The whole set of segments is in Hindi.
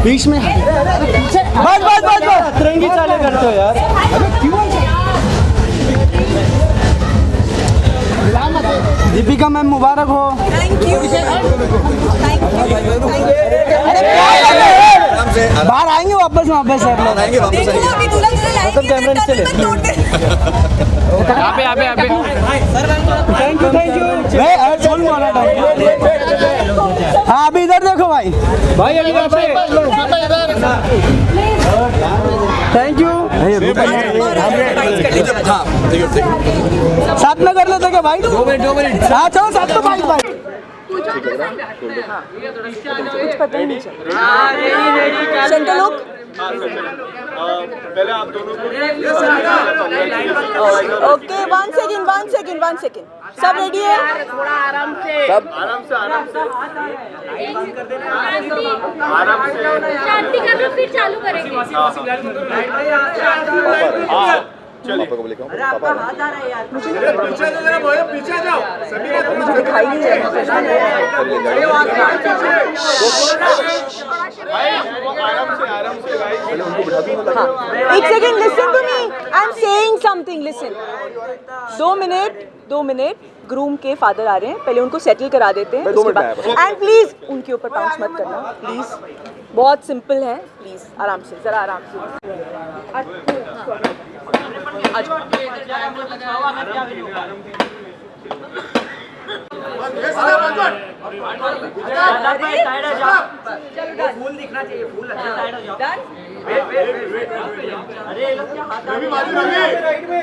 बीच में बस बस बस बस अतरंगी चाले करते हो यार। अबे क्यों दीपिका मैम मुबारक हो। थैंक यू बाहर आएंगे वापस सब लोग देखो अभी दूल्हा दुल्हन लाएंगे कैमरा नीचे ले। यहाँ पे थैंक यू फुल मारा हाँ अभी इधर देखो भाई भाई थैंक यू। साथ में कर लेते क्या भाई 2 मिनट हाँ चलो साथ में बाइक भाई कुछ पता ही नहीं चला। सेंटर लुक पहले आप दोनों ओके 1 सेकंड सब रेडी है? आराम से शांति का तो फिर चालू करेंगे। पापा को बोले आपका हाथ आ रहा है यार मुझे पीछे जाओ मुझे दिखाई नहीं दे आराम से एक second listen to me I am saying something listen 2 minute groom के फादर आ रहे हैं पहले उनको सेटल करा देते हैं उसके बाद एंड प्लीज उनके ऊपर पाउंस मत करना प्लीज बहुत सिंपल है प्लीज आराम से जरा आराम से फूल दिखना चाहिए, फूल अच्छा साइड हो जाओ। अरे ये लोग क्या हाथ आ राइट में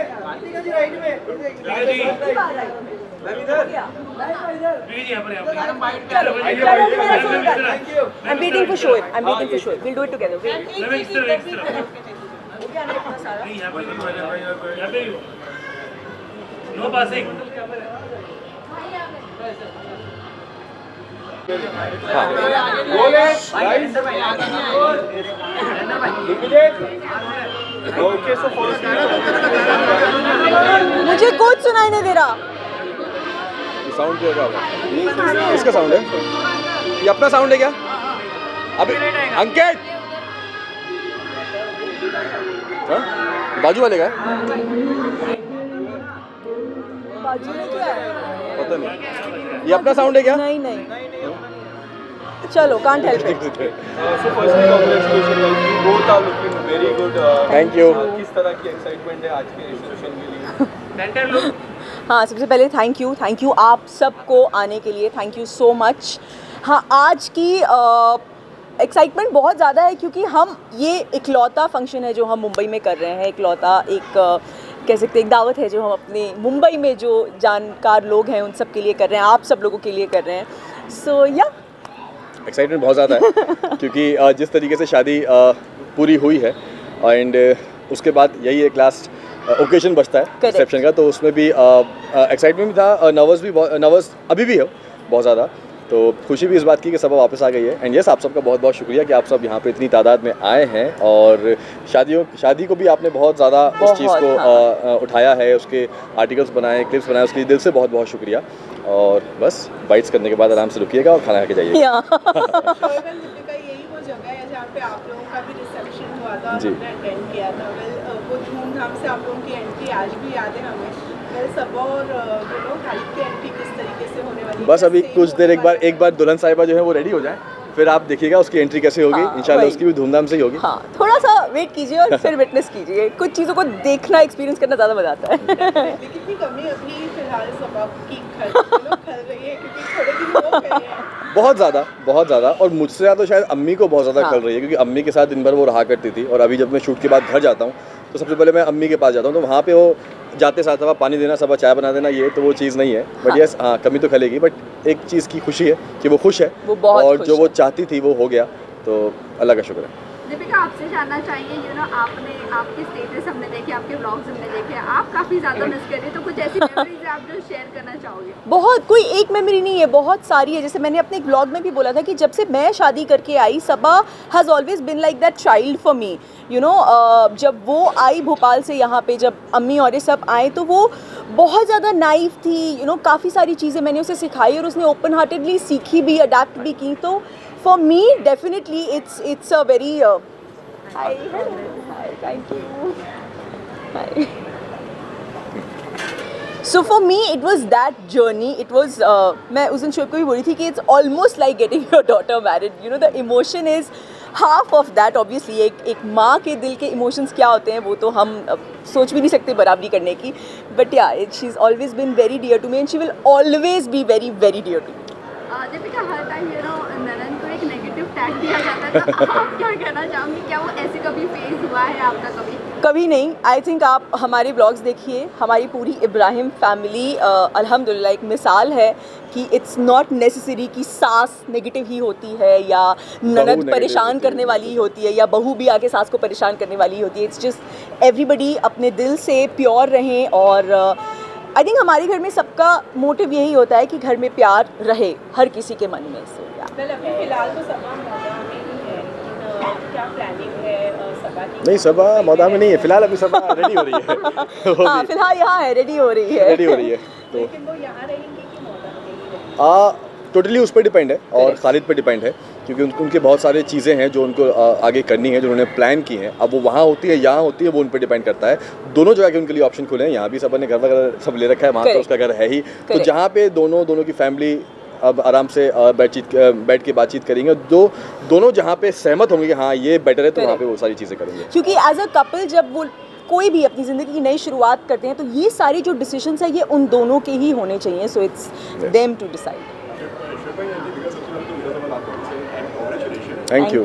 I'm waiting for show. We'll do it together. No passing. Okay so first मुझे कुछ सुनाई नहीं दे रहा। साउंड जो होगा इसका साउंड है, ये अपना साउंड है क्या? अभी अंकित हाँ? बाजू वाले का है? बाजू में क्या है? पता नहीं, ये अपना साउंड है क्या? नहीं चलो can't help it. So firstly congratulations guys, you both are looking very good. Thank you. किस तरह की एक्साइटमेंट है आज के रिसेप्शन के लिए? हाँ सबसे पहले थैंक यू आप सबको आने के लिए, थैंक यू सो मच। हाँ आज की एक्साइटमेंट बहुत ज़्यादा है क्योंकि हम ये इकलौता फंक्शन है जो हम मुंबई में कर रहे हैं, इकलौता एक कह सकते एक दावत है जो हम अपने मुंबई में जो जानकार लोग हैं उन सब के लिए कर रहे हैं, आप सब लोगों के लिए कर रहे हैं। सो या एक्साइटमेंट बहुत ज़्यादा है क्योंकि जिस तरीके से शादी पूरी हुई है एंड उसके बाद यही एक लास्ट ओकेजन बचता है रिसेप्शन का, तो उसमें भी एक्साइटमेंट भी था, नर्वस अभी भी है बहुत ज़्यादा। तो खुशी भी इस बात की कि सब वापस आ गई है एंड यस आप सबका बहुत बहुत शुक्रिया कि आप सब यहाँ पे इतनी तादाद में आए हैं और शादी को भी आपने बहुत ज़्यादा उस चीज़ को उठाया है, उसके आर्टिकल्स बनाए, क्लिप्स बनाए, उसके लिए दिल से बहुत बहुत शुक्रिया। और बस बाइट्स करने के बाद आराम से रुकिएगा और खाना खा के जाइए। यही वो जगह है जहाँ पे आप लोगों का भी रिसेप्शन हुआ था, हमने अटेंड किया था। वो धूमधाम से आप लोगों की एंट्री आज भी याद है हमें। सब और की एंट्री किस तरीके से होने वाली है? बस अभी कुछ देर एक बार दुल्हन साहिबा जो है वो रेडी हो जाए, फिर आप देखिएगा उसकी एंट्री कैसे होगी। इंशाल्लाह उसकी भी धूमधाम से ही होगी। हाँ थोड़ा सा वेट कीजिए और फिर विटनेस कीजिए, कुछ चीज़ों को देखना एक्सपीरियंस करना ज़्यादा मजा आता है। लेकिन कमी अभी फिलहाल सबब की खल रही है क्योंकि थोड़े दिन हो गए हैं। बहुत ज़्यादा और मुझसे ज़्यादा शायद अम्मी को बहुत ज़्यादा खल रही है क्योंकि अम्मी के साथ दिन भर वो रहा करती थी और अभी जब मैं शूट के बाद घर जाता हूँ तो सबसे पहले मैं अम्मी के पास जाता हूँ, तो वहाँ पे वो जाते साथ सब पानी देना, सब चाय बना देना, ये तो वो चीज़ नहीं है। बट यस हाँ कमी तो खलेगी, बट एक चीज़ की खुशी है कि वो खुश है और जो वो चाहती थी वो हो गया, तो अल्लाह का शुक्र है। दीपिका आपसे जानना चाहेंगे आपने आपके स्टेटस हमने देखे, आपके व्लॉग्स हमने देखे, आप काफ़ी ज़्यादा मिस कर रहे हैं, तो कुछ ऐसी मेमोरीज आप जो शेयर करना चाहोगे? बहुत, कोई एक मेमोरी नहीं है, बहुत सारी है। जैसे मैंने अपने एक व्लॉग में भी बोला था कि जब से मैं शादी करके आई, Saba has always been like that child for me, जब वो आई भोपाल से यहाँ पे, जब अम्मी और ये सब आए तो वो बहुत ज़्यादा नाइव थी, काफ़ी सारी चीज़ें मैंने उसे सिखाई और उसने ओपन हार्टेडली सीखी भी, अडेप्ट भी की। तो For me, definitely, it's a very hi, thank you. Hi. So for me, it was that journey. It was मैं उस दिन शोएब को भी बोली थी कि it's almost like getting your daughter married. You know, the emotion is half of that. Obviously, एक माँ के दिल के emotions क्या होते हैं वो तो हम सोच भी नहीं सकते बराबरी करने की. But yeah, she's always been very dear to me and she will always be very very dear to me. Deepika, हर टाइम ननन को एक नेगेटिव टैग दिया जाता है, तो आप क्या कहना चाहोगे? क्या वो ऐसे कभी फेस हुआ है आपका कभी? कभी नहीं. आई थिंक आप हमारे ब्लॉग्स देखिए, हमारी पूरी इब्राहिम फैमिली अल्हम्दुलिल्लाह एक मिसाल है कि इट्स नॉट नेसेसरी कि सास नेगेटिव ही होती है या ननद परेशान करने वाली ही होती है या बहू भी आके सास को परेशान करने वाली ही होती है. इट्स जस्ट एवरीबडी अपने दिल से प्योर रहें और आई थिंक हमारे घर में सबका मोटिव यही होता है कि घर में प्यार रहे हर किसी के मन में. सो वेल अभी फिलहाल तो सभा मौदा में ही है, लेकिन क्या प्लानिंग है सभा की? नहीं, सभा मौदा में नहीं है फिलहाल, अभी सभा रेडी हो रही है. हाँ, फिलहाल यहाँ है, रेडी हो रही है. तो लेकिन वो यहाँ रहेंगे कि मौदा में ही रहेंगे? टोटली उस पर डिपेंड है और खालिद पर डिपेंड है, क्योंकि उनके बहुत सारे चीज़ें हैं जो उनको आगे करनी है, जो उन्होंने प्लान की हैं. अब वो वहाँ होती है यहाँ होती है, वो उन पर डिपेंड करता है. दोनों जगह के उनके लिए ऑप्शन खुले हैं. यहाँ भी सब ने घर वगैरह सब ले रखा है, वहाँ तो उसका घर है ही. तो जहाँ पे दोनों की फैमिली अब आराम से बैठ के बातचीत करेंगे, दोनों जहाँ पे सहमत होंगे कि हाँ ये बेटर है, तो वहाँ पे वो सारी चीज़ें करेंगे. क्योंकि एज अ कपल जब वो कोई भी अपनी ज़िंदगी की नई शुरुआत करते हैं तो ये सारी जो डिसीजंस है ये उन दोनों के ही होने चाहिए. So it's them to decide. Thank you.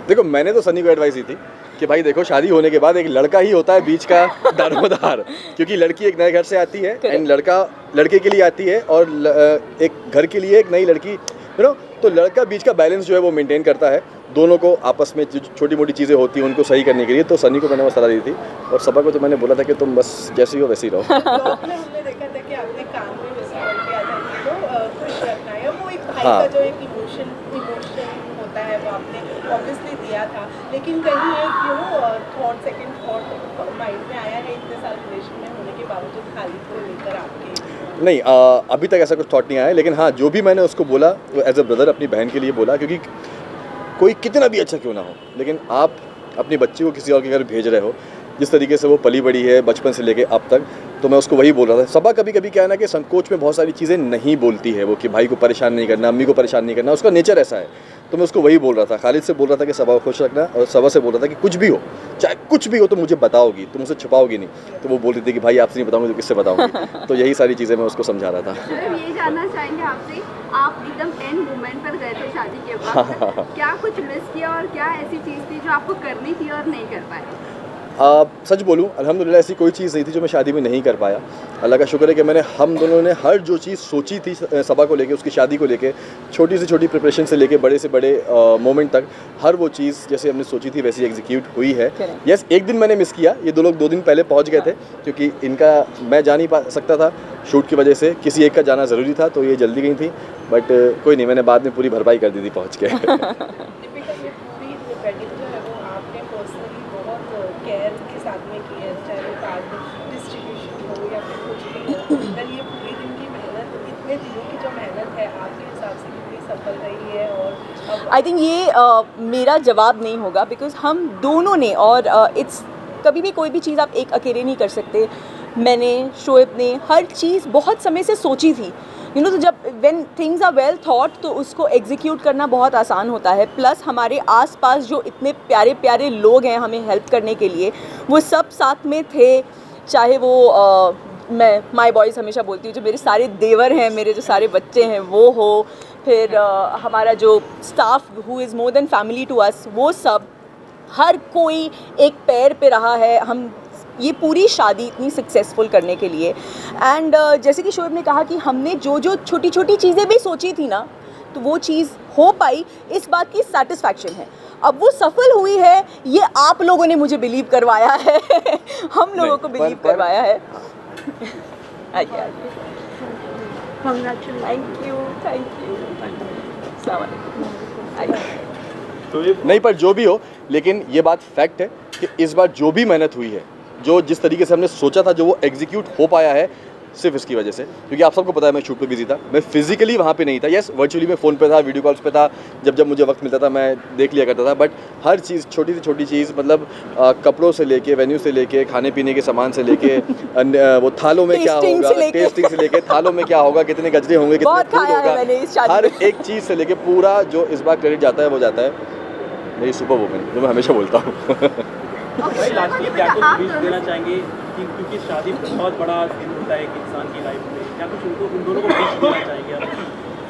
देखो, मैंने तो सनी को एडवाइस दी थी कि भाई देखो, शादी होने के बाद एक लड़का ही होता है बीच का दारोमदार, क्योंकि लड़की एक नए घर से आती है एंड लड़का लड़के के लिए आती है और एक घर के लिए एक नई लड़की, तो लड़का बीच का बैलेंस जो है वो मेंटेन करता है. दोनों को आपस में जो छोटी मोटी चीज़ें होती हैं उनको सही करने के लिए. तो सनी को मैंने वो सलाह दी थी और सबा को तो मैंने बोला था कि तुम बस जैसी हो वैसी रहो. हमने देखा था कि आपने काम में विस्तार किया था तो खुश रखना है, वो एक भाई का जो एक इमोशन होता है वो आपने ऑब्वियसली दिया था, लेकिन कहीं एक थॉट सेकंड थॉट माइंड में आया है इतने साल रिलेशन में होने के बावजूद खालिद को लेकर आपके? नहीं, अभी तक ऐसा कुछ थॉट नहीं आया, लेकिन हाँ जो भी मैंने उसको बोला वो एज अ ब्रदर अपनी बहन के लिए बोला, क्योंकि कोई कितना भी अच्छा क्यों ना हो, लेकिन आप अपनी बच्ची को किसी और के घर भेज रहे हो, जिस तरीके से वो पली बड़ी है बचपन से लेके अब तक, तो मैं उसको वही बोल रहा था. सबा कभी कभी क्या है ना कि संकोच में बहुत सारी चीज़ें नहीं बोलती है वो, कि भाई को परेशान नहीं करना, अम्मी को परेशान नहीं करना, उसका नेचर ऐसा है. तो मैं उसको वही बोल रहा था, खालिद से बोल रहा था कि सबा को खुश रखना, और सबा से बोल रहा था कि कुछ भी हो, चाहे कुछ भी हो तो मुझे बताओगी, तुम मुझसे छुपाओगी नहीं. तो वो बोल रही थी कि भाई आपसे नहीं बताऊंगी तो किससे बताऊंगी. तो यही सारी चीज़ें मैं उसको समझा रहा था. ये जानना चाहेंगे आपसे, आप एकदम एंड मोमेंट पर गए थे शादी के बाद, क्या कुछ मिस किया और क्या ऐसी चीज़ थी जो आपको करनी थी और नहीं कर पाए? सच बोलूं, अल्हम्दुलिल्लाह ऐसी कोई चीज़ नहीं थी जो मैं शादी में नहीं कर पाया. अल्लाह का शुक्र है कि हम दोनों ने हर जो चीज़ सोची थी सबा को लेके, उसकी शादी को लेके, छोटी से छोटी प्रिपरेशन से लेके बड़े से बड़े मोमेंट तक, हर वो चीज़ जैसे हमने सोची थी वैसी एग्जीक्यूट हुई है. यस, एक दिन मैंने मिस किया. ये दो लोग 2 दिन पहले पहुंच गए थे, क्योंकि इनका मैं जा नहीं पा सकता था शूट की वजह से, किसी एक का जाना ज़रूरी था, तो ये जल्दी गई थी. बट कोई नहीं, मैंने बाद में पूरी भरपाई कर दी थी पहुँच के. केयर के साथ में की है, चाहे वो कार्ड डिस्ट्रीब्यूशन हो या फिर कुछ भी हो. ये पूरी दिन की मेहनत, इतने दिनों की जो मेहनत है, आपके हिसाब से कितनी सफल रही है? और आई थिंक ये मेरा जवाब नहीं होगा, बिकॉज हम दोनों ने, और इट्स कभी भी कोई भी चीज़ आप एक अकेले नहीं कर सकते. मैंने, शोएब ने हर चीज़ बहुत समय से सोची थी. तो जब when things are well thought तो उसको एग्जीक्यूट करना बहुत आसान होता है. प्लस हमारे आसपास जो इतने प्यारे प्यारे लोग हैं हमें हेल्प करने के लिए, वो सब साथ में थे. चाहे वो मैं माय बॉयज़ हमेशा बोलती हूँ, जो मेरे सारे देवर हैं, मेरे जो सारे बच्चे हैं वो हो, फिर हमारा जो staff who is more than family to us, वो सब, हर कोई एक पैर पे रहा है हम ये पूरी शादी इतनी सक्सेसफुल करने के लिए. एंड जैसे कि शोएब ने कहा कि हमने जो छोटी छोटी चीज़ें भी सोची थी ना, तो वो चीज़ हो पाई, इस बात की सेटिस्फैक्शन है. अब वो सफल हुई है, ये आप लोगों ने मुझे बिलीव करवाया है. हम लोगों को बिलीव करवाया है. नहीं, पर जो भी हो, लेकिन ये बात फैक्ट है कि इस बार जो भी मेहनत हुई है, जो जिस तरीके से हमने सोचा था, जो वो एग्जीक्यूट हो पाया है, सिर्फ इसकी वजह से, क्योंकि आप सबको पता है मैं शूट पे बिजी था, मैं फिजिकली वहाँ पे नहीं था। यस, वर्चुअली मैं फ़ोन पे था, वीडियो कॉल्स पे था, जब मुझे वक्त मिलता था मैं देख लिया करता था। बट हर चीज़, छोटी से छोटी चीज़, मतलब कपड़ों से लेके, वेन्यू से लेके, खाने पीने के सामान से लेके, वो थालों में क्या होगा, टेस्टिंग से लेके, थालों में क्या होगा, कितने गजरे होंगे, कितने फूल होगा, हर एक चीज़ से लेके पूरा जो इस बार क्रेडिट जाता है वो जाता है मेरी सुपर वुमेन, जो मैं हमेशा बोलता हूँ। भाई लास्टली क्या कुछ विश देना चाहेंगे कि क्योंकि शादी बहुत बड़ा दिन होता है एक इंसान की लाइफ में, क्या कुछ उनको, उन दोनों को विश देना चाहेंगे आप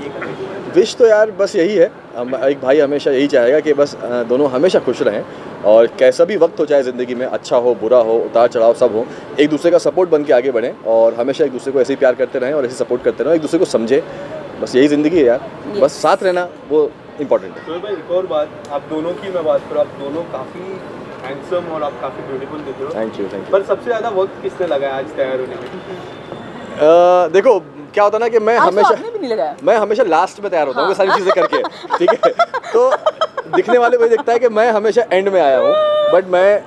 ये करेंगे? विश तो यार बस यही है, एक भाई हमेशा यही चाहेगा कि बस दोनों हमेशा खुश रहें, और कैसा भी वक्त हो चाहे ज़िंदगी में, अच्छा हो बुरा हो, उतार चढ़ाव सब हो, एक दूसरे का सपोर्ट बन के आगे बढ़ें और हमेशा एक दूसरे को ऐसे ही प्यार करते रहें और ऐसे सपोर्ट करते रहें, एक दूसरे को समझें। बस यही ज़िंदगी है यार, बस साथ रहना वो इम्पोर्टेंट है। तो भाई एक और बात, आप दोनों की मैं बात करूँ, आप दोनों काफ़ी हैंडसम और आप काफ़ी ब्यूटीफुल दिख रहे हो। Thank you. पर सबसे ज़्यादा वक्त किसने लगाया आज तैयार होने में? देखो क्या होता है ना कि मैं हमेशा लास्ट में तैयार होता हूँ, सारी चीज़ें करके, ठीक है। तो दिखने वाले वही दिखता है कि मैं हमेशा एंड में आया हूँ, बट मैं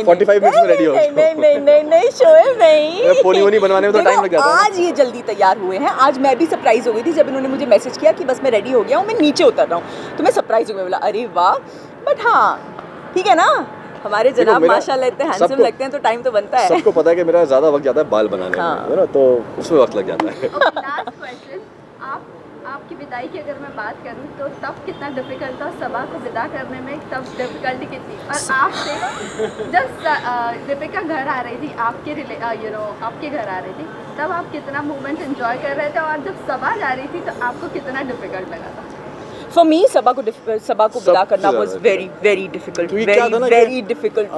45 मिनट्स में रेडी हो गया हूँ। नहीं शोएब नहीं, पोनी बनवाने में तो टाइम लग जाता है। आज ये जल्दी तैयार हुए हैं। आज मैं भी सरप्राइज हो गई थी जब इन्होंने मुझे मैसेज किया कि बस मैं रेडी हो गया हूँ, मैं नीचे उतर रहा हूँ, तो मैं सरप्राइज हो गई, बोला अरे वाह। बट हाँ ठीक है ना, हमारे जनाब माशाल्लाह इतने हैंडसम लगते हैं, तो टाइम तो बनता है। सबको पता है कि मेरा ज़्यादा वक्त जाता है बाल बनाने में, है ना, तो उसमें वक्त लग जाता है। लास्ट क्वेश्चन, आपकी विदाई की अगर मैं बात करूं तो तब कितना डिफिकल्ट था, सबा को विदा करने में तब डिफिकल्टी कितनी, और आपसे जब दीपिका घर आ रही थी, आपके घर आ रही थी, तब आप कितना मोमेंट एंजॉय कर रहे थे, और जब सबा जा रही थी तो आपको कितना डिफिकल्ट लगा था? फॉर मी सबा को विदा करना was very very difficult, very difficult.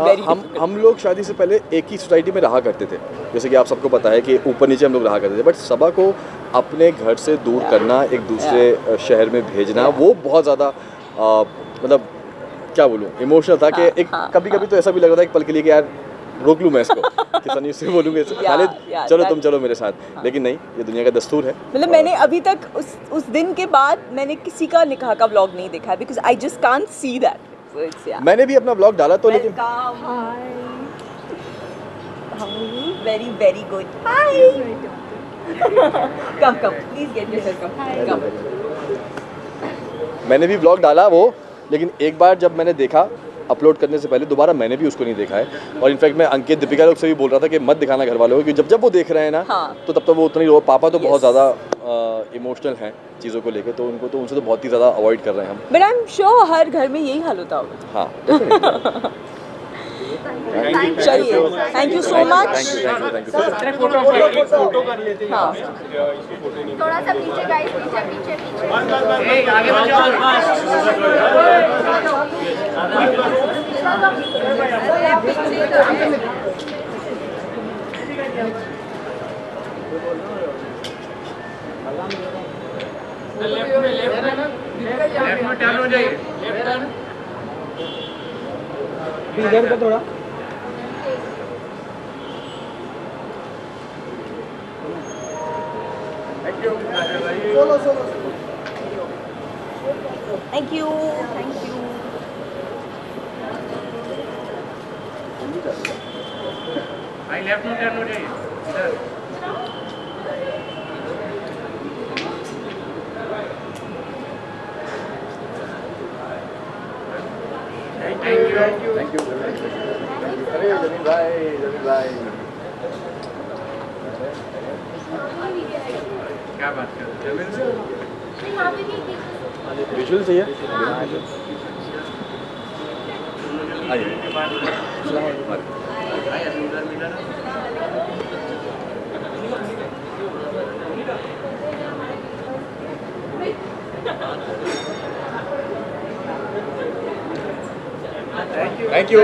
हम लोग शादी से पहले एक ही सोसाइटी में रहा करते थे, जैसे कि आप सबको पता है कि ऊपर नीचे हम लोग रहा करते थे, बट सबा को अपने घर से दूर करना, एक दूसरे शहर में भेजना, वो बहुत ज़्यादा मतलब क्या बोलूँ, इमोशनल था। कि एक कभी तो ऐसा भी लग रहा था एक पल के लिए कि यार रोक लूँ मैं इसको, कि सनी से बोलूँगे खालिद चलो तुम चलो मेरे साथ, लेकिन नहीं, ये दुनिया का दस्तूर है। मतलब मैंने अभी तक उस दिन के बाद मैंने किसी का निकाह का व्लॉग नहीं देखा, because I just can't see that. मैंने भी अपना व्लॉग डाला तो, लेकिन very very good, hi, come please get yourself, come. मैंने भी व्लॉग डाला वो, लेकिन एक बार जब मैंने देखा अपलोड करने से पहले, दोबारा मैंने भी उसको नहीं देखा है। और इनफैक्ट मैं अंकित दीपिका लोग से भी बोल रहा था कि मत दिखाना घर वालों को, क्योंकि जब वो देख रहे हैं ना, तो तब तक वो उतना ही रो। पापा तो बहुत ज़्यादा इमोशनल हैं चीज़ों को लेके, तो उनसे तो बहुत ही ज़्यादा अवॉइड कर रहे हैं हम। बट आई एम श्योर हर घर में यही हाल होता होगा। हाँ चलिए, थैंक यू सो मच। हाँ थोड़ा सा पीछे गाइस, पीछे इधर पे थोड़ा थैंक यू। भाई लेफ्ट में टर्न हो जाइए इधर। Thank you. अरे जमीन भाई क्या बात कर रहे हैं? विजुअल चाहिए। Thank you.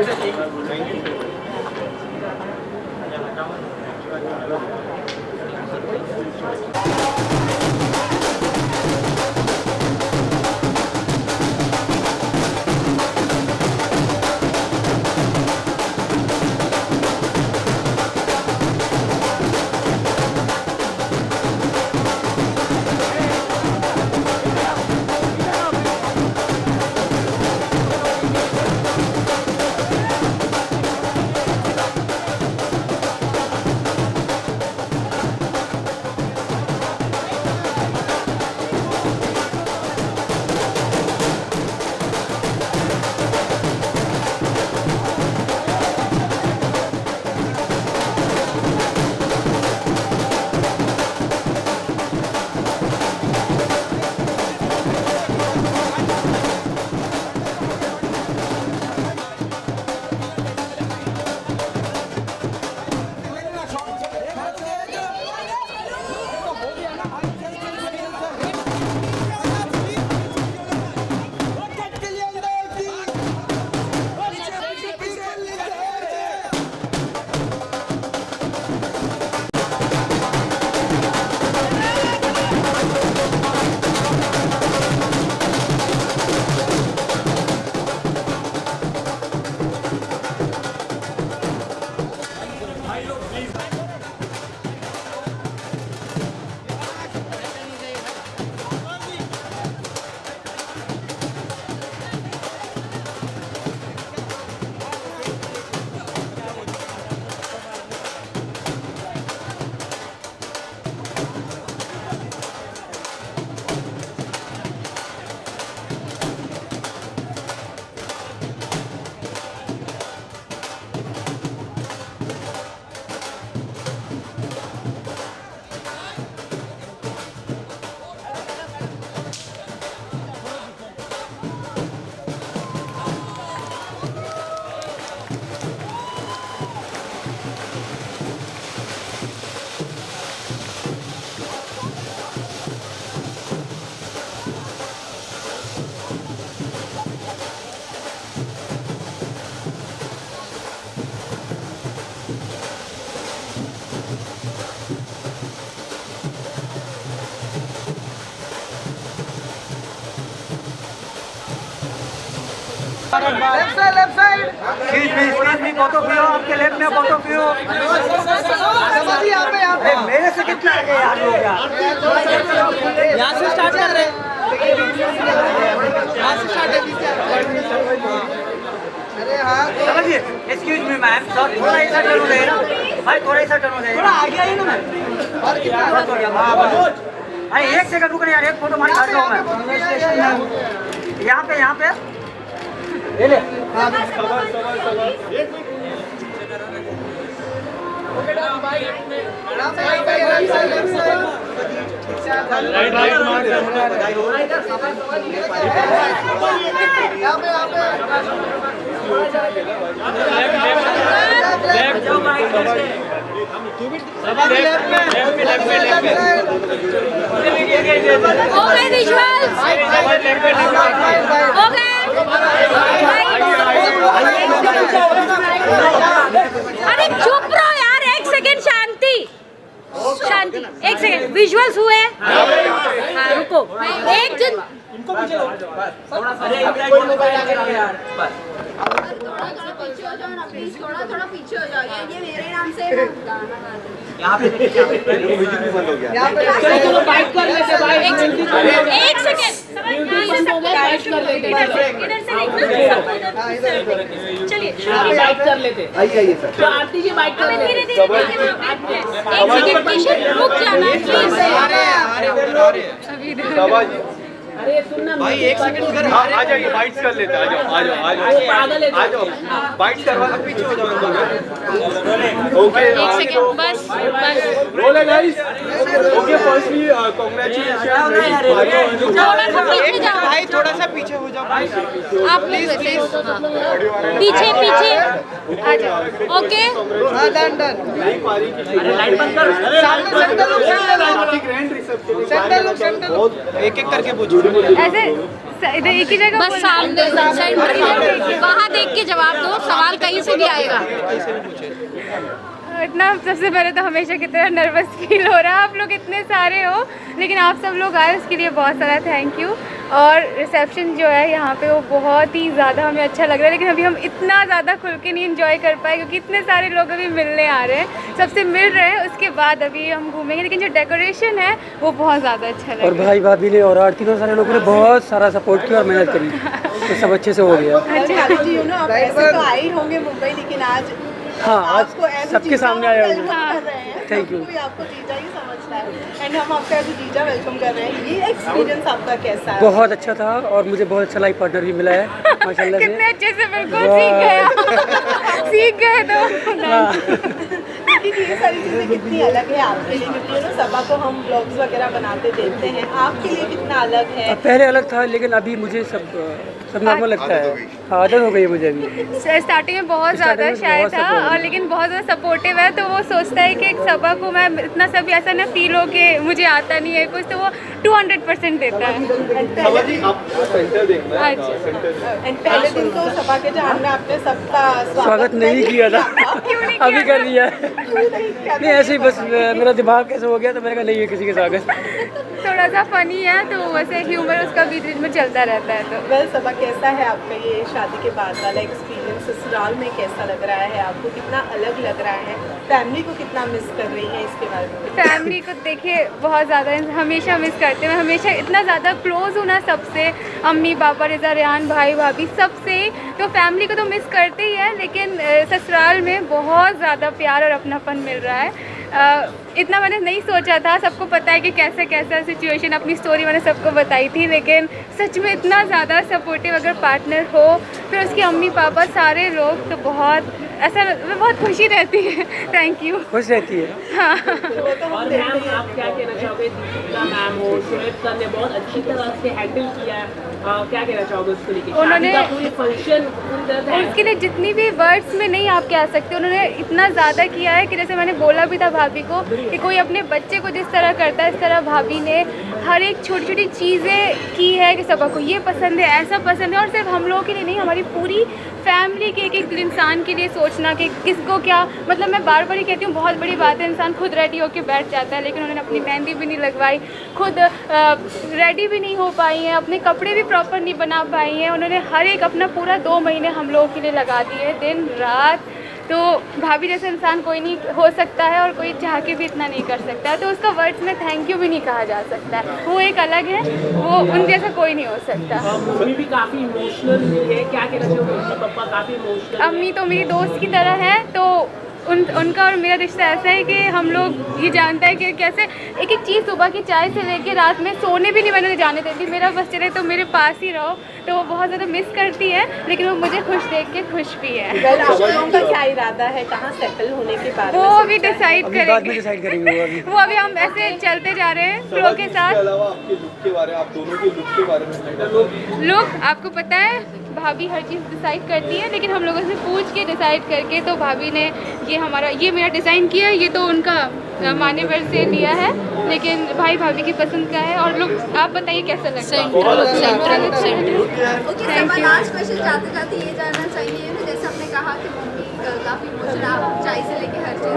फोटो पियो, आपके लेफ्ट में फोटो पियो। मेरे से कितना आगे यार लोग यार। यहाँ से स्टार्ट कर रहे हैं। यहाँ से स्टार्ट है। समझिए, एक्सक्यूज मी मैम, सर थोड़ा ऐसा टर्न हो जाएगा भाई, थोड़ा ऐसा टर्न हो जाएगा, थोड़ा आगे आइए ना मैम। और कितना भाई 1 सेकंड रुक यार, एक फोटो मार रहा हूँ मैं। यहाँ पे ले ले। अरे चुप रहो यार, 1 सेकंड शांति। 1 सेकंड, विजुअल्स हुए? हाँ रुको, एक जन थोड़ा पीछे हो जाओ ना प्लीज, थोड़ा पीछे हो जाओ। ये मेरे नाम से गाना गा दो। यहाँ पे म्यूजिक भी बंद हो गया। चलो बाइट कर लेते हैं। 1 सेकंड, चलिए बाइट कर लेते। आइए सर, तो आरती जी बाइट कर लेते। धीरे धीरे 1 सेकंड किशन रुक जाना प्लीज। अरे सुनना भाई, 1 सेकंड उधर आ जाइए, बाइट्स कर लेते। आ जाओ बाइट्स करवा लो, पीछे हो जाओ। ओके 1 सेकंड बस रोल है गाइस। ओके फर्स्टली कांग्रेचुलेशन भाई, थोड़ा सा पीछे हो जाओ आप लोग, पीछे आ जाओ। ओके हां डन। अरे लाइट बंद कर, सेंटर एक करके पूछो ऐसे, इधर एक ही जगह बस सामने वहाँ देख के जवाब दो, सवाल कहीं से भी आएगा। इतना सबसे पहले तो हमेशा कितना नर्वस फील हो रहा है, आप लोग इतने सारे हो, लेकिन आप सब लोग आए उसके लिए बहुत सारा थैंक यू। और रिसेप्शन जो है यहाँ पे वो बहुत ही ज़्यादा हमें अच्छा लग रहा है, लेकिन अभी हम इतना ज़्यादा खुल के नहीं एंजॉय कर पाए क्योंकि इतने सारे लोग अभी मिलने आ रहे हैं, सबसे मिल रहे हैं, उसके बाद अभी हम घूमेंगे। लेकिन जो डेकोरेशन है वो बहुत ज़्यादा अच्छा लगा। और भाई भाभी ने और आरती ने सारे लोगों ने बहुत सारा सपोर्ट किया और मेहनत करी, तो सब अच्छे से हो गया। अच्छा जी, यू नो आप ऐसे तो आए होंगे मुंबई, लेकिन आज हाँ, आज सबके सामने आया हूँ। Thank you. आपको जीजा ही समझता है एंड हम आपका एज जीजा वेलकम कर रहे हैं। ये एक्सपीरियंस आपका कैसा है? बहुत अच्छा था और मुझे बहुत अच्छा लाइफ पार्टनर भी मिला है माशाल्लाह से। कितने अच्छे से बिल्कुल सीख गए तो। लेकिन ये सारी चीज़ें कितनी अलग है आपके लिए, क्योंकि ना सबा को हम ब्लॉग्स वगैरह बनाते देखते हैं, आपके लिए कितना अलग है? पहले अलग था, लेकिन अभी मुझे सब नॉर्मल लगता है। हाँ, आदत हो गई है मुझे अभी। स्टार्टिंग में बहुत ज़्यादा शाय था, और लेकिन बहुत ज़्यादा सपोर्टिव है, तो वो सोचता है कि एक सबा को मैं इतना सब ऐसा ना फील हो कि मुझे आता नहीं है कुछ, तो वो 200% देता है। पहले दिन तो सबा के जहाँ में आपने सबका स्वागत नहीं किया था, अभी कर दिया है। नहीं ऐसे ही बस मेरा दिमाग कैसे हो गया, तो मैंने कहा नहीं है किसी के स्वागत। थोड़ा सा फनी है, तो वैसे ह्यूमर उसका बीच बीच में चलता रहता है। तो वेल सबा, कैसा है आपका ये शादी के बाद वाला एक्सपीरियंस? ससुराल में कैसा लग रहा है आपको? कितना अलग लग रहा है? फैमिली को कितना मिस कर रही है? इसके बारे में फैमिली को देखिए बहुत ज़्यादा हमेशा मिस करते हैं, हमेशा इतना ज़्यादा क्लोज हूँ ना सबसे, अम्मी पापा रिजा रेहान भाई भाभी सबसे, तो फैमिली को तो मिस करते ही है, लेकिन ससुराल में बहुत ज़्यादा प्यार और अपनापन मिल रहा है। इतना मैंने नहीं सोचा था, सबको पता है कि कैसे कैसा सिचुएशन, अपनी स्टोरी मैंने सबको बताई थी, लेकिन सच में इतना ज़्यादा सपोर्टिव अगर पार्टनर हो, फिर उसके अम्मी पापा सारे लोग, तो बहुत ऐसा बहुत खुशी रहती है। Thank you. खुश रहती है। हाँ। और मैम आप क्या कहना चाहोगे? दीपिका मैम हो, शोएब सर ने बहुत अच्छी तरह से हैंडल किया है, क्या कहना चाहोगे उसको लेके? उन्होंने पूरी फंक्शन उसके लिए जितनी भी वर्ड्स में नहीं आप कह सकते, उन्होंने इतना ज़्यादा किया है कि जैसे मैंने बोला भी था भाभी को कि कोई अपने बच्चे को जिस तरह करता है, इस तरह भाभी ने हर एक छोटी छोटी चीज़ें की है कि सबको ये पसंद है, ऐसा पसंद है, और सिर्फ हम लोगों के लिए नहीं, हमारी पूरी फैमिली के एक इंसान के लिए सोचना कि किसको क्या, मतलब मैं बार बार ही कहती हूँ, बहुत बड़ी बात है, इंसान खुद रेडी होकर बैठ जाता है, लेकिन उन्होंने अपनी मेहंदी भी नहीं लगवाई, खुद रेडी भी नहीं हो पाई हैं, अपने कपड़े भी प्रॉपर नहीं बना पाई हैं, उन्होंने हर एक अपना पूरा 2 महीने हम लोगों के लिए लगा दिए, दिन रात। तो भाभी जैसे इंसान कोई नहीं हो सकता है और कोई चाह के भी इतना नहीं कर सकता है, तो उसका वर्ड्स में थैंक यू भी नहीं कहा जा सकता है, वो एक अलग है, वो उन जैसा कोई नहीं हो सकता। मम्मी भी काफ़ी इमोशनल हुई है, क्या कहना चाहोगे? उनका पापा काफ़ी इमोशनल। अम्मी तो मेरी दोस्त की तरह है, तो उनका और मेरा रिश्ता ऐसा है कि हम लोग ये जानता है कि कैसे एक एक चीज़, सुबह की चाय से लेके रात में सोने भी नहीं मैंने जाने देती, मेरा बस चले तो मेरे पास ही रहो, तो वो बहुत ज़्यादा मिस करती है, लेकिन वो मुझे खुश देख के खुश भी है। आप लोगों का क्या इरादा है, कहाँ सेटल होने के बाद? वो अभी डिसाइड करेंगे, वो अभी हम ऐसे चलते जा रहे हैं फ्लो के साथ। आपके लुक के बारे में, आप दोनों के लुक के बारे में लुक आपको पता है, भाभी हर चीज़ डिसाइड करती है, लेकिन हम लोगों से पूछ के डिसाइड करके, तो भाभी ने ये मेरा डिज़ाइन किया है, ये तो उनका मान्यवर से लिया है, लेकिन भाई भाभी की पसंद का है। और लोग आप बताइए कैसा लगता है? ओके समान, आज क्वेश्चन जाते जाते ये जानना चाहिए ना, जैसे आपने कहा कि मम्मी काफ़ी इमोशनल, आप चाय से लेके हर चीज़,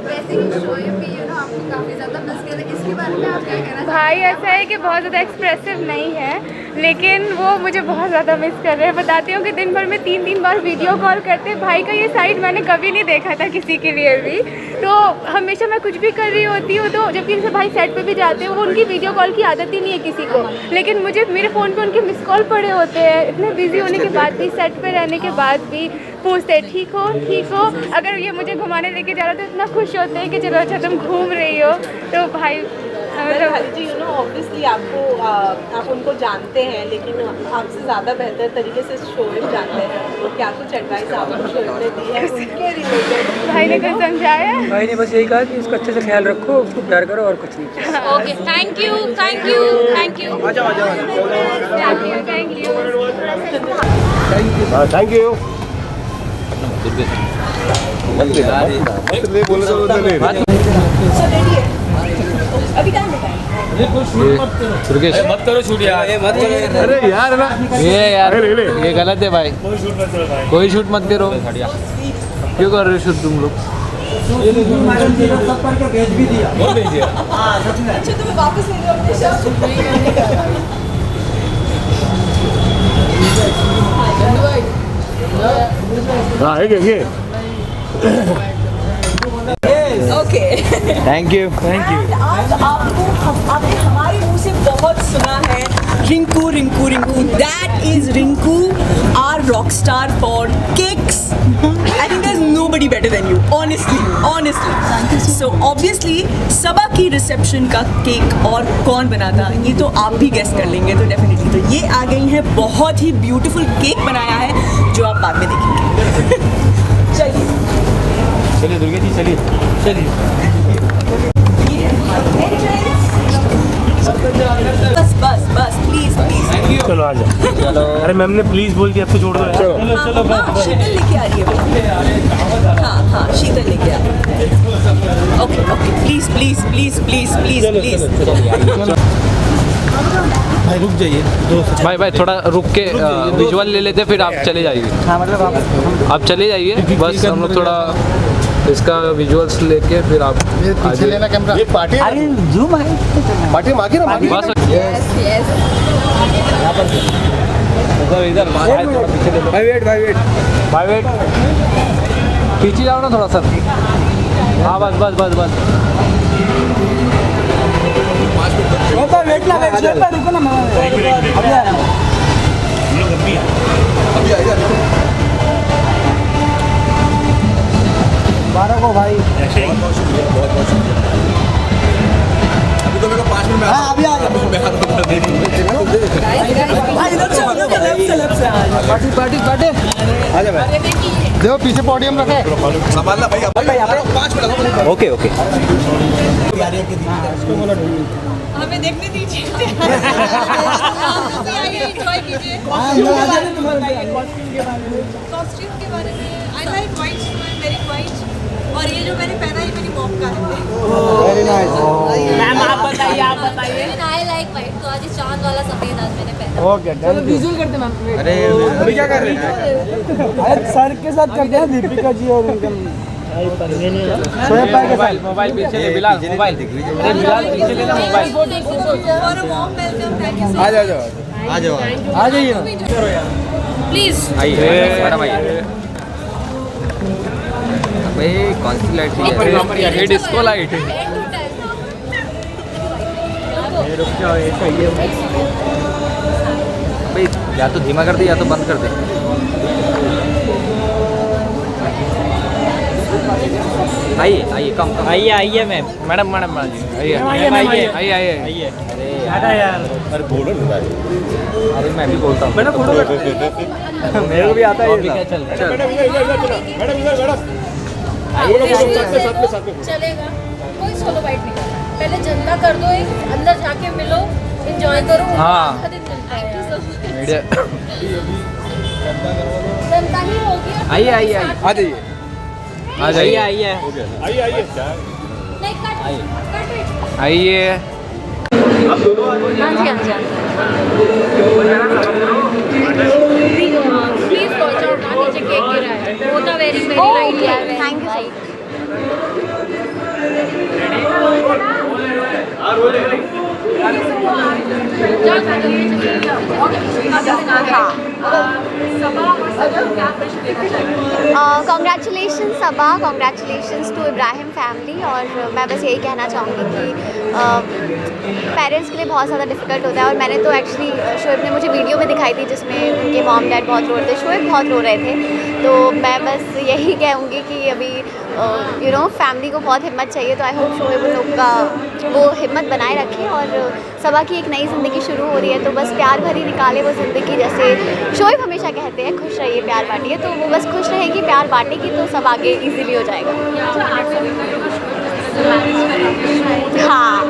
वैसे ही शोएब भी आपको काफ़ी ज़्यादा मिस कर रहे हैं, इसके बारे में आप क्या कहना? भाई ऐसा है कि बहुत ज़्यादा एक्सप्रेसिव नहीं है, लेकिन वो मुझे बहुत ज़्यादा मिस कर रहे हैं। बताती हूँ कि दिन भर में 3 बार वीडियो कॉल करते, भाई का ये साइड मैंने कभी नहीं देखा था किसी के लिए भी, तो हमेशा मैं कुछ भी कर रही होती हूँ, तो जबकि जैसे भाई सेट पे भी जाते हैं, वो उनकी वीडियो कॉल की आदत ही नहीं है किसी को, लेकिन मुझे मेरे फ़ोन पे उनके मिस कॉल पड़े होते हैं, इतने बिजी होने के बाद भी, सेट पे रहने के बाद भी पूछते हैं ठीक हो। अगर ये मुझे घुमाने लेके जा रहा तो इतना खुश होते हैं कि चलो अच्छा तुम घूम रही हो, तो भाई खाली जी ऑब्वियसली आपको आप उनको जानते हैं, लेकिन आपसे ज़्यादा बेहतर तरीके से शोएब जानते हैं, तो क्या कुछ एडवाइस आपको शोएब ने दी है उनके रिलेटेड? भाई ने कुछ समझाया? भाई ने बस यही कहा कि इसका अच्छे से ख्याल रखो, उसको प्यार करो और कुछ नहीं। Okay, thank you. Thank you. अभी टाइम बताएं। मत करो शूट यार, अरे यार ना, ये यार ये गलत है भाई, कोई शूट मत करो। क्यों कर रहे हो शूट तुम लोग? सब करके भेज भी दिया। अच्छा तो मैं वापस ले जाऊँ अपने शब्द। हाँ है ओके, थैंक यू। आज आपने हमारे मुंह से बहुत सुना है Rinku. That is Rinku, our rock star for cakes. I think there is nobody better than you, honestly. So obviously Saba की रिसेप्शन का केक और कौन बना था ये तो आप भी गेस कर लेंगे, तो डेफिनेटली तो ये आ गई है, बहुत ही ब्यूटीफुल केक बनाया है जो आप बाद में देखेंगे। चलिए दुर्गा जी, चलिए। बस प्लीज। चलो आ जाओ। अरे मैम ने प्लीज बोल दिया, आपको छोड़ दो। चलो शीतल लेके आ रही है। हाँ शीतल लेके आ रही है। Okay please. भाई रुक जाइए, भाई थोड़ा रुक के विजुअल ले लेते, फिर आप चले जाइए। हाँ मतलब आप चले जाइए, बस हम लोग थोड़ा इसका विजुअल्स लेके फिर आप पीछे लेना कैमरा। ये पार्टी अरे जूम है, पार्टी मांगी ना बस यस इधर पीछे ले लो। भाई वेट पीछे जाओ ना थोड़ा सा। हाँ बस वेट ना रुको ना, अभी आ रहा हूँ। अभी आएगा 12 को भाई। बहुत शुक्रिया। अभी तो मेरे को 5 मिनट में हाँ अभी आ गया। पार्टी आ जा भाई। देखो पीछे पोडियम रखा है, संभालना भाई। 5 मिनट। ओके हमें देखने दीजिए। एंजॉय कीजिए। कॉस्ट्यूम के बारे में I like white, very white, और ये जो मैंने पहना ये मेरी मॉम का है। मैम आप बताइए आई लाइक वाइट, तो आज चांद वाला सफेद आज मैंने पहना। ओके विजुअल करते मैम। अरे अभी क्या कर रहे हैं? अरे सर के साथ करते हैं दीपिका जी और उनका शोएब भाई के साथ। मोबाइल पीछे ले बिलाल, मोबाइल अरे बिलाल पीछे ले ना मोबाइल। आ जाओ आ जाइए ना प्लीज आइए मैडम आइए। भाई कौन सी लाइट है? ये डिस्को लाइट है। भाई या तो धीमा कर दे या तो बंद कर दे। आइए कम आइए मैम मैडम जी आइए। अरे यार अरे बोलो ना भाई। अरे मैं भी बोलता हूँ मैडम फोटो मेरे को भी आता है। क्या चल चलेगा, कोई सोलो बाइट नहीं करना। पहले जनता कर दो, एक अंदर जाके मिलो, एंजॉय करो। हाँ। आधा दिन मिलता है मीडिया जनता ही होगी। आइए आ जाइए आइए नहीं कट आइए। हाँ जी प्लीज वॉच आउट ना, नीचे केक गिरा है। वो तो वेरी लाइट यार, thank you. Congratulation Saba, congratulations to Ibrahim family. और मैं बस यही कहना चाहूँगी कि पेरेंट्स के लिए बहुत ज़्यादा डिफ़िकल्ट होता है। और मैंने तो एक्चुअली शोएब ने मुझे वीडियो में दिखाई थी जिसमें उनके मॉम डैड बहुत रो रहे थे, शोएब बहुत रो रहे थे। तो मैं बस यही कहूँगी कि अभी फैमिली को बहुत हिम्मत चाहिए। तो आई होप शोएब उन लोग का वो हिम्मत बनाए रखें और सबा की एक नई ज़िंदगी शुरू हो रही है। तो बस प्यार भरी निकाले वो ज़िंदगी, जैसे शोएब हमेशा कहते हैं खुश रहिए प्यार बांटिए। तो वो बस खुश रहेगी, प्यार बांटेगी, तो सब आगे इजीली हो जाएगा। हाँ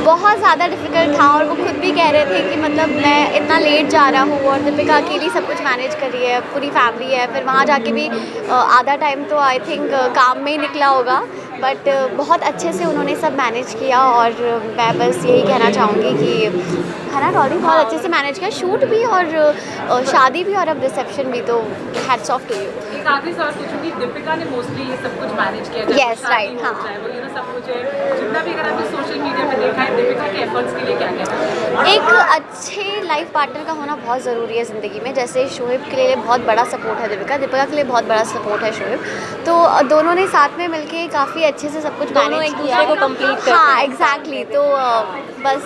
बहुत ज़्यादा डिफ़िकल्ट था और वो खुद भी कह रहे थे कि मतलब मैं इतना लेट जा रहा हूँ और दीपिका अकेली सब कुछ मैनेज कर रही है, पूरी फैमिली है। फिर वहाँ जाके भी आधा टाइम तो आई थिंक काम में ही निकला होगा, बट बहुत अच्छे से उन्होंने सब मैनेज किया। और मैं बस यही कहना चाहूँगी कि है ना डॉली, बहुत अच्छे से मैनेज किया, शूट भी और शादी भी और अब रिसेप्शन भी। तो हैट्स ऑफ टू यू। एक आखिरी सवाल पूछूंगी, दीपिका ने मोस्टली ये सब कुछ मैनेज किया। Yes, right, हाँ। सब कुछ है, जितना भी अगर आपने सोशल मीडिया पे देखा है, दीपिका के एफर्ट्स के लिए क्या कहना है? एक अच्छे लाइफ पार्टनर का होना बहुत ज़रूरी है ज़िंदगी में। जैसे शोएब के लिए बहुत बड़ा सपोर्ट है दीपिका के लिए बहुत बड़ा सपोर्ट है शोएब। तो दोनों ने साथ में मिलके काफ़ी अच्छे से सब कुछ मैनेज किया, दूसरे को कंप्लीट करते हैं। हाँ एग्जैक्टली। तो बस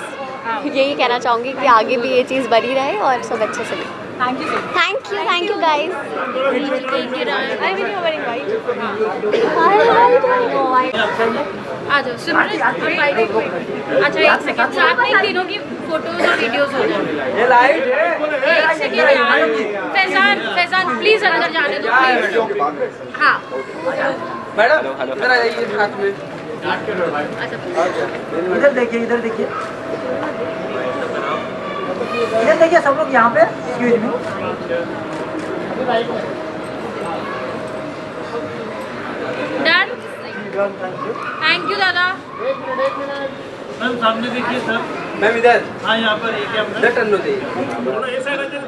यही कहना चाहूँगी कि आगे भी ये चीज़ बनी रहे और सब अच्छे से thank you thank you guys. आ जाओ सिमरन। अच्छा एक सेकंड, साथ में तीनों की फोटोज और वीडियोस हो जाए। ये लाइट है। एक सेकंड यार, फैजान प्लीज अंदर जाने दो प्लीज। हाँ मैडम इधर आ जाइए साथ में। इधर देखिए इधर देखिए सब लोग यहाँ पे। Excuse me, done. Thank you दादा। मैम सामने देखिए सर। मैम इधर। हाँ यहाँ पर एक कैमरा। इधर टर्न लो दे। ये साइड आ जाए,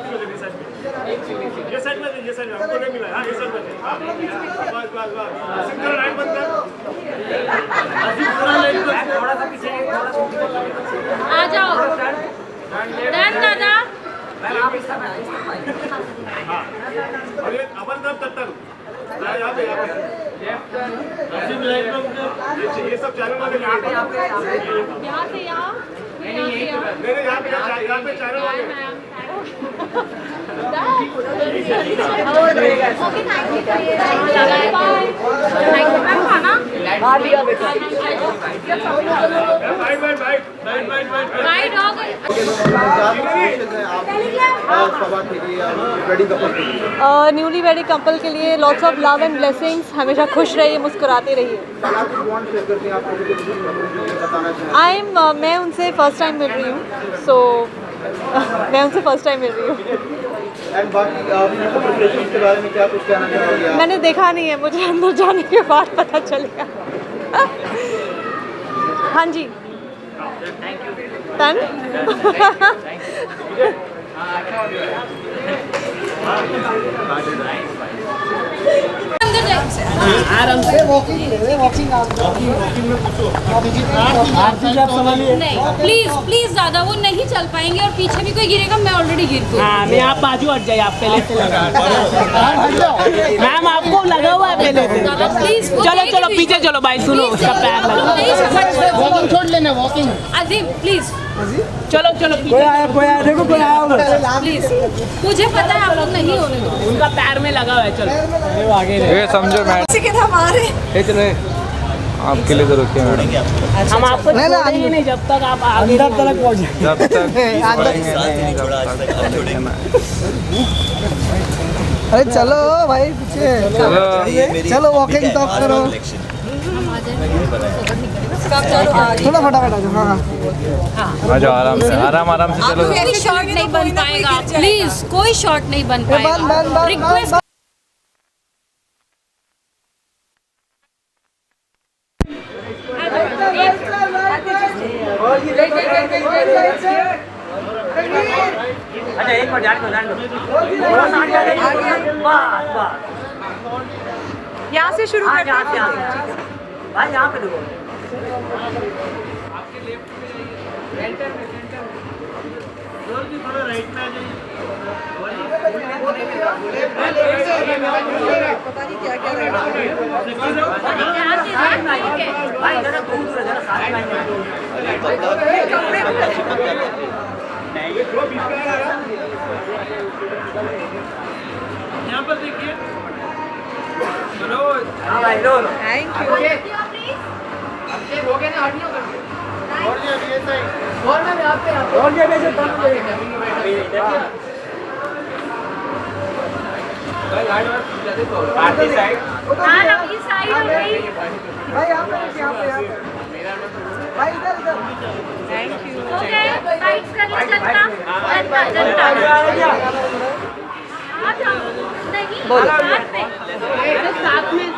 ये साइड में हमको नहीं मिला। हाँ ये साइड में। बस सिंगल लाइन बंद कर। थोड़ा सा पीछे। आ जाओ डन दादा। अरे अमरनाथ तत्तर यहाँ पे ये सब चैनल वाले यहाँ पे यहाँ से यहाँ पे चैनल वाले। न्यूली वेडिंग कपल के लिए lots of love and blessings. हमेशा खुश रहिए, मुस्कुराते रहिए। मैं उनसे फर्स्ट टाइम मिल रही हूँ, मैं उनसे फर्स्ट टाइम मिल रही हूँ। एंड बाकी प्रिपरेशन के बारे में क्या कुछ कहना चाहोगे? मैंने देखा नहीं है, मुझे अंदर जाने के बाद पता चलेगा। हाँ जी, डन। आराम से नहीं प्लीज प्लीज दादा, वो नहीं चल पाएंगे और पीछे भी कोई गिरेगा, मैं ऑलरेडी गिर गई। हाँ, मैं आप बाजू हट जाइए, आप पहले से लगा। मैम आपको लगा हुआ है पहले से। दादा प्लीज चलो चलो पीछे चलो भाई, सुनो उसका पैर लगा। वॉकिंग छोड़ लेना, वॉकिंग। अजीम प्लीज चलो चलो कोई आया देखो, कोई आया प्लीज, मुझे पता है आप लोग नहीं होने दो। उनका पैर में लगा हुआ है। चलो आगे ये समझो मैडम, हमारे चलो आपके लिए तो रुकिए मैडम, हम आपको छोड़ेंगे नहीं जब तक आप आगे अंदर तक पहुंचे। जब तक छोड़ेंगे नहीं, जब तक छोड़ेंगे। अरे चलो भाई पीछे चलो, वॉकिंग टॉक करो थोड़ा फटाफट आ जाओ। हाँ आ जाओ, आराम से आराम से चलो। कोई शॉट नहीं बन पाएगा, प्लीज कोई शॉट नहीं बन पाएगा। रिक्वेस्ट अच्छा एक बार जान दो थोड़ा सा आगे बस बस यहाँ से शुरू करते यहाँ से भाई यहाँ पे देखो थोड़ा राइट में आ जाइए। पता नहीं क्या क्या भाई जरा दूर जरा साथ में यहाँ पर देखिए। हाँ भाई लो थैंक यू। हो गया ना हड्डियों कर और जी अभी ऐसा ही और मैं यहाँ पे और ये वैसे तब पार्टी साइड हाँ ना इस साइड हो गई। भाई यहाँ पे भाई इधर थैंक यू। ओके फाइट्स कर लो जनता जनता जनता। हाँ जाओ नहीं बोलो। साथ में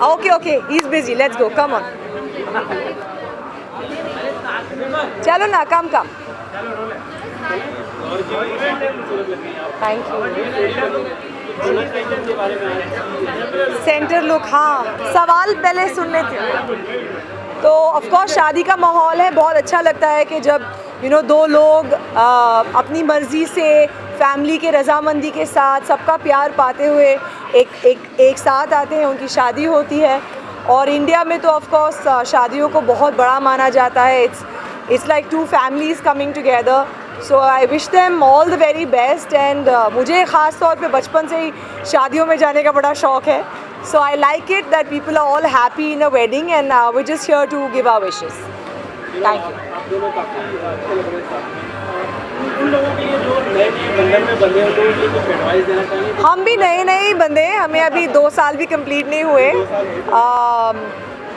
okay okay, he is busy, let's go, come on. चलो ना, come come. Thank you. Center look, हाँ सवाल पहले सुन लेते। तो ऑफ कोर्स शादी का माहौल है, बहुत अच्छा लगता है कि जब दो लोग अपनी मर्ज़ी से फैमिली के रज़ामंदी के साथ सबका प्यार पाते हुए एक साथ आते हैं, उनकी शादी होती है। और इंडिया में तो ऑफ कोर्स शादियों को बहुत बड़ा माना जाता है। It's like two families coming together. So I wish them all the very best. And मुझे ख़ास तौर पे बचपन से ही शादियों में जाने का बड़ा शौक़ है। So I like it that people are all happy in a wedding, and we're just here to give our wishes. Thank you. आप दोनों काफी अच्छे लग रहे हैं साथ में। उन लोगों के लिए जो नए बंधन में बंधे हैं, उनको लिए कुछ एडवाइस देना चाहिए? हम भी नए बंदे हैं, हमें अभी 2 साल भी कंप्लीट नहीं हुए,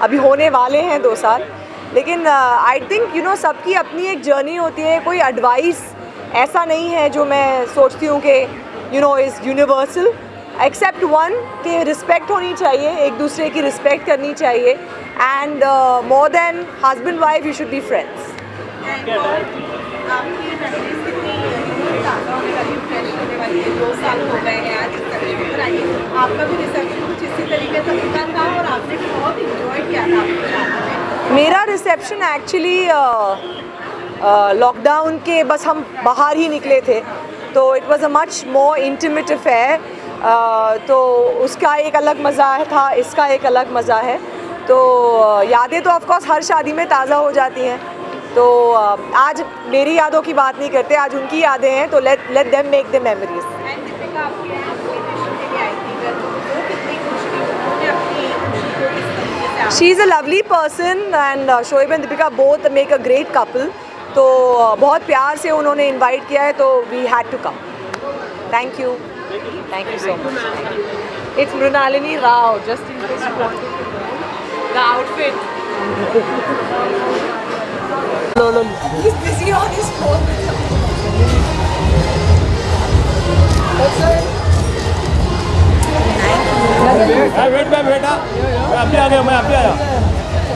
अभी होने वाले हैं 2 साल। लेकिन आई थिंक सबकी अपनी एक जर्नी होती है। कोई एडवाइस ऐसा नहीं है जो मैं सोचती हूँ कि इज़ यूनिवर्सल, एक्सेप्ट वन कि रिस्पेक्ट होनी चाहिए, एक दूसरे की रिस्पेक्ट करनी चाहिए। And more than husband wife you should be friends. आपकी मेमोरीज कितनी ताज़ा होने वाली, फ्रेश होने वाली है। 2 साल हो गए हैं आज रिसेप्शन पर आइए। आपका भी रिसेप्शन कुछ इसी तरीके से होता था और आपने बहुत इंजॉय किया था आपकी शादी में। मेरा रिसेप्शन एक्चुअली लॉकडाउन के बस हम बाहर ही निकले थे, तो it was a much more intimate affair. तो उसका एक अलग मज़ा था, इसका एक अलग मज़ा है। तो यादें तो ऑफ कोर्स हर शादी में ताज़ा हो जाती हैं। तो आज मेरी यादों की बात नहीं करते, आज उनकी यादें हैं, तो let them make the memories. And Deepika आपके इन्विटेशन के लिए आई थी, वो कितनी खुश थी, उन्होंने अपनी खुशी को किस तरीके से she is a lovely person and Shoaib and Deepika both make a great couple. तो बहुत प्यार से उन्होंने इनवाइट किया है, तो we had to come. Thank you so much. It's Mrunalini Rao, just in case you want the outfit. Low He's busy on his phone.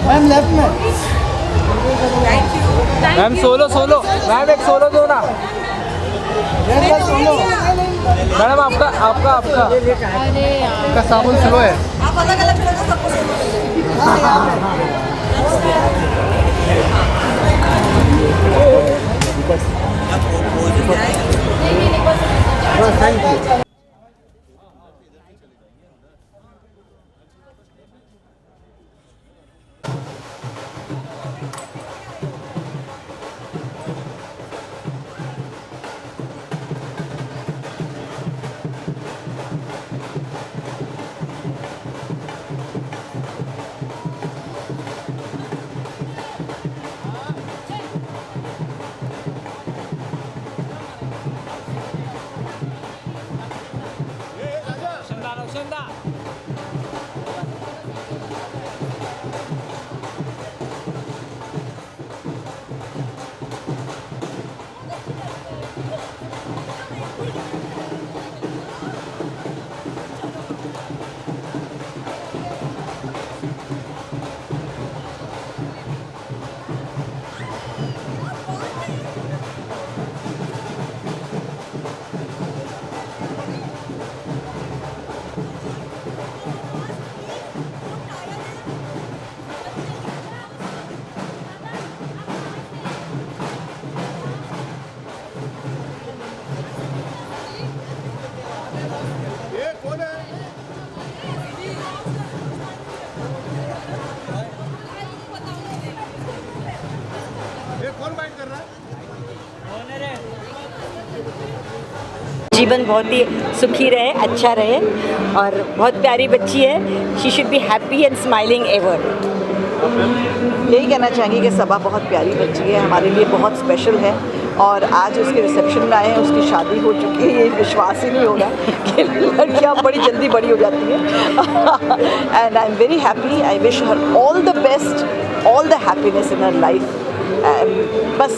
Ma'am left में। मैम सोलो मैम एक सोलो दो ना। सोलो मैडम आपका आपका साबुन स्लो है। आप अलग अलग खड़े हो सबको थैंक यू। जीवन बहुत ही सुखी रहे, अच्छा रहे और बहुत प्यारी बच्ची है। She should be happy and smiling ever. यही कहना चाहेंगे कि सबा बहुत प्यारी बच्ची है, हमारे लिए बहुत स्पेशल है और आज उसके रिसेप्शन में आए हैं। उसकी शादी हो चुकी है, ये विश्वास ही नहीं होगा कि लड़कियाँ बड़ी जल्दी बड़ी हो जाती हैं। And I am very happy. I wish her all the best, all the happiness in her life. बस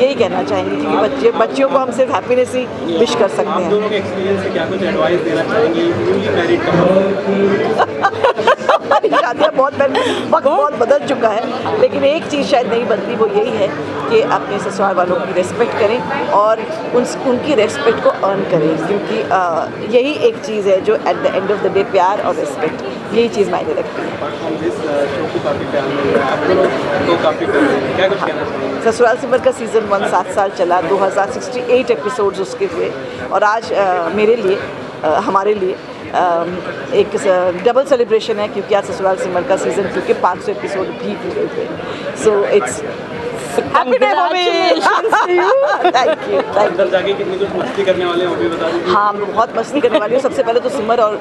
यही कहना चाहेंगे कि बच्चियों को हम सिर्फ हैप्पीनेस ही विश कर सकते हैं। दोनों के एक्सपीरियंस से क्या कुछ एडवाइस देना चाहेंगे न्यूली मैरिड हमारी शादियाँ वक्त बहुत बदल चुका है, लेकिन एक चीज़ शायद नहीं बदली, वो यही है कि अपने ससुराल वालों की रिस्पेक्ट करें और उनकी रिस्पेक्ट को अर्न करें, क्योंकि यही एक चीज़ है जो at the end of the day प्यार और रिस्पेक्ट, यही चीज़ मायने रखती है। ससुराल सिमर का सीज़न 1 7 साल चला, 2068 एपिसोड्स उसके हुए और आज मेरे लिए हमारे लिए एक डबल सेलिब्रेशन है, क्योंकि आज ससुराल सिमर का सीज़न 2 के 500 एपिसोड भी पूरे हुए। So it's happy day thank you. अंदर जाके कितनी कुछ मस्ती करने वाले हैं वो भी बता दीजिए। हाँ, मैं बहुत मस्ती करने वाली हूँ। सबसे पहले तो सिमर और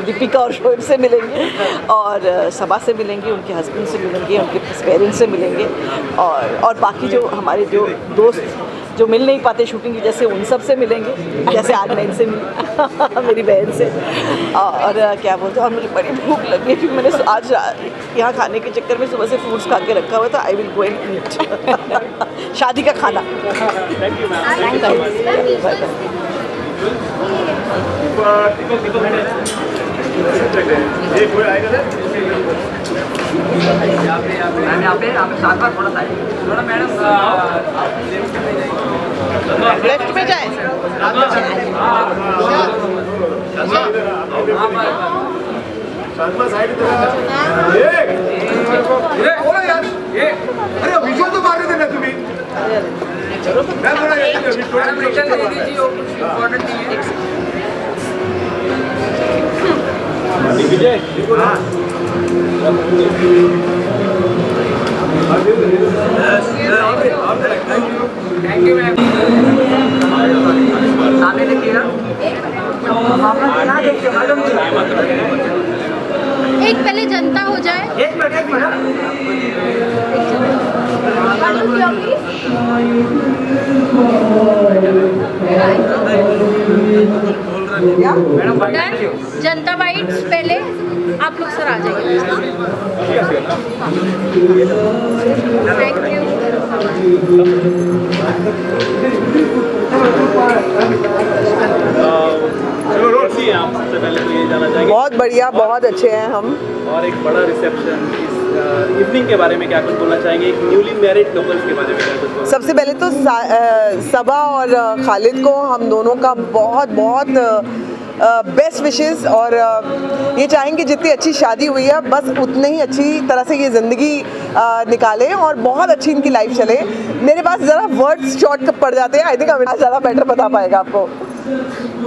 दीपिका और शोएब से मिलेंगे और सबा से मिलेंगे, उनके हस्बैंड से मिलेंगे, उनके पेरेंट्स से मिलेंगे और बाकी जो हमारे जो दोस्त जो मिल नहीं पाते शूटिंग की, जैसे उन सब से मिलेंगे, जैसे आज मैं इनसे मिली मेरी बहन से। और क्या बोलते हैं, और मुझे बड़ी भूख लगी है क्योंकि मैंने आज यहाँ खाने के चक्कर में सुबह से फ्रूट्स खा के रखा हुआ था। I will go and eat शादी का खाना। Thank you ma'am. लेफ्ट में जाए। अरे विजुअल तो मार रहे थे ना तुम्ही विजय थैंक यू मैम। सामने देखिएगा, एक पहले जनता हो जाए। एक मिनट जनता बाइट्स पहले आप लोग सर आ जाइए। Thank you. मैम सबसे पहले तो ये जानना चाहेंगे बहुत बढ़िया, बहुत अच्छे हैं हम। और एक बड़ा रिसेप्शन इस इवनिंग के बारे में क्या कुछ बोलना चाहेंगे, एक न्यूली मैरिड कपल्स के बारे में क्या कुछ बोलना सबसे पहले तो सबा और खालिद को हम दोनों का बहुत बहुत बेस्ट विशेस, और ये चाहेंगे जितनी अच्छी शादी हुई है बस उतनी ही अच्छी तरह से ये ज़िंदगी निकालें और बहुत अच्छी इनकी लाइफ चले। मेरे पास ज़रा वर्ड्स शॉर्ट पड़ जाते हैं, आई थिंक अमिताभ ज़्यादा बेटर बता पाएगा आपको।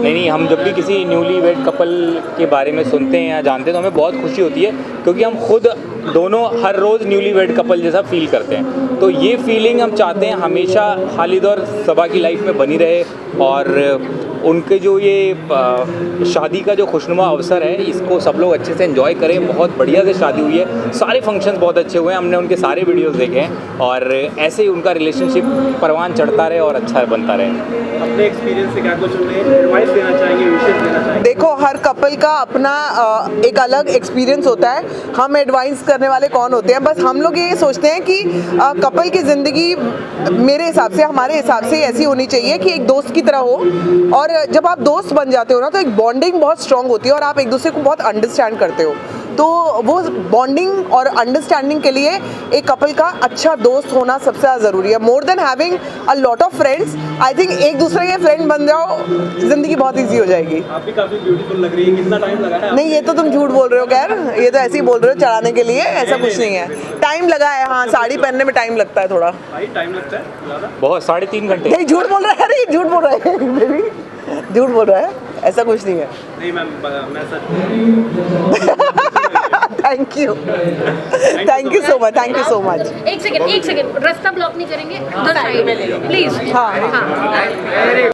नहीं, हम जब भी किसी न्यूली वेड कपल के बारे में सुनते हैं या जानते हैं तो हमें बहुत खुशी होती है, क्योंकि हम खुद दोनों हर रोज़ न्यूली वेड कपल जैसा फील करते हैं। तो ये फीलिंग हम चाहते हैं हमेशा खालिद और सबा की लाइफ में बनी रहे, और उनके जो ये शादी का जो खुशनुमा अवसर है इसको सब लोग अच्छे से एंजॉय करें। बहुत बढ़िया से शादी हुई है, सारे फंक्शंस बहुत अच्छे हुए हैं, हमने उनके सारे वीडियोस देखे हैं, और ऐसे ही उनका रिलेशनशिप परवान चढ़ता रहे और अच्छा बनता रहे। अपने एक्सपीरियंस से क्या कुछ उन्हें एडवाइस देना चाहेंगे, विशेष देना चाहेंगे? देखो, हर कपल का अपना एक अलग एक्सपीरियंस होता है, हम एडवाइस करने वाले कौन होते हैं। बस हम लोग ये सोचते हैं कि कपल की ज़िंदगी मेरे हिसाब से, हमारे हिसाब से ऐसी होनी चाहिए कि एक दोस्त की तरह हो, और जब आप दोस्त बन जाते हो ना तो एक बॉन्डिंग बहुत स्ट्रांग होती है और आप एक दूसरे को बहुत अंडरस्टैंड करते हो। तो वो बॉन्डिंग और अंडरस्टैंडिंग के लिए एक कपल का अच्छा दोस्त होना सबसे ज़्यादा ज़रूरी है। More than having a lot of friends, I think एक दूसरे के फ्रेंड बन जाओ, ज़िंदगी बहुत ईजी हो जाएगी। आप भी काफ़ी ब्यूटीफुल लग रही है, कितना टाइम लगा है? नहीं, ये तो तुम झूठ बोल रहे हो खैर, ये तो ऐसे ही बोल रहे हो चढ़ाने के लिए, ऐसा कुछ नहीं है। टाइम लगा है, हाँ, साड़ी पहनने में टाइम लगता है थोड़ा। भाई टाइम लगता है ज़्यादा? बहुत, 3.5 घंटे। नहीं, झूठ बोल रहा है, अरे झूठ बोल रहा है बेबी, झूठ बोल रहा है, ऐसा कुछ नहीं है। नहीं मैम, मैं सच thank you so much, thank you so much. एक सेकंड, रास्ता ब्लॉक नहीं करेंगे, उधर साइड में प्लीज। हाँ।